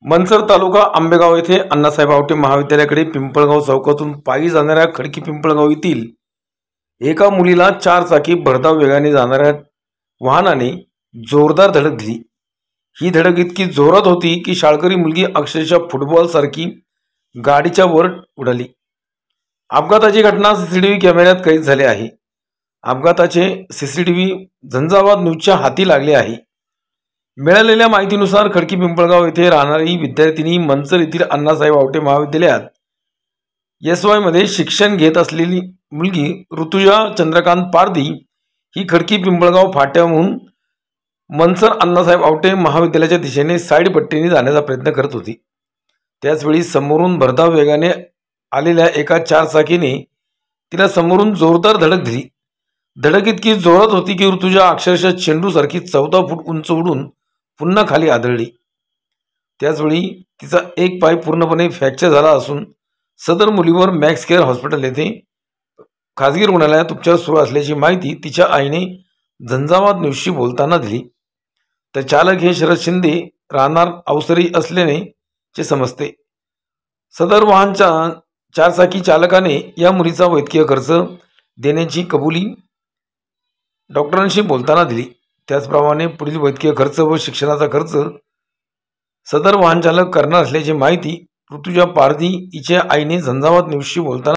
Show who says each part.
Speaker 1: मनसर तालुका आंबेगाव येथे अण्णासाहेब आवटे महाविद्यालयाकडे पिंपळगाव चौकातून पायी जाणाऱ्या खडकी पिंपळगाव येथील एका मुलीला चारचाकी भरधाव वेगाने जाणाऱ्या वाहनाने जोरदार धडक दिली। ही धडक इतकी जोरात होती की शाळकरी मुलगी अक्षरशः फुटबॉल सारखी गाडीच्या वर उडाली। अपघाताची घटना सीसीटीव्ही कॅमेऱ्यात कैद झाली आहे। अपघाताचे सीसीटीव्ही झंझावात न्यूजच्या हाती लागले आहे। मिळालेल्या माहितीनुसार खडकी पिंपळगाव येथे राहणारी विद्यार्थिनी मनसर येथील अण्णासाहेब आवटे महाविद्यालयात SY मध्ये शिक्षण घेत असलेली मुलगी ऋतुजा चंद्रकांत पारधी ही खडकी पिंपळगाव फाट्याहून मनसर अण्णासाहेब आवटे महाविद्यालयाच्या दिशेने साइड पट्टीने जाण्याचा प्रयत्न करत होती। त्याचवेळी समोरून भरधाव वेगाने आलेल्या एका चारचाकीने तिला समोरून जोरदार धडक दिली। धडक इतकी जोरात होती की ऋतुजा अक्षरशः चेंडूसारखी 14 फूट उंच उडून पुन्हा खाली आदळली। त्याचवेळी तिचा एक पाय पूर्णपणे फ्रॅक्चर झाला असून सदर मुलीवर मॅक्स केअर हॉस्पिटल येथे खाजगी रुग्णालयात उपचार सुरू असल्याची माहिती तिच्या आईने झंझावात न्यूजशी बोलताना दिली। तर चालक हे शरद शिंदे राहणार अवसरी असल्याने समजते। सदर वाहनच्या चारचाकी चालकाने या मुलीचा वैद्यकीय खर्च देण्याची कबुली डॉक्टरांशी बोलताना दिली। त्याचप्रमाणे पुढील वैद्यकीय खर्च व शिक्षणाचा खर्च सदर वाहन चालक करणार असल्याची माहिती ऋतुजा पारधी हिच्या आईने झंझावात न्यूजशी बोलताना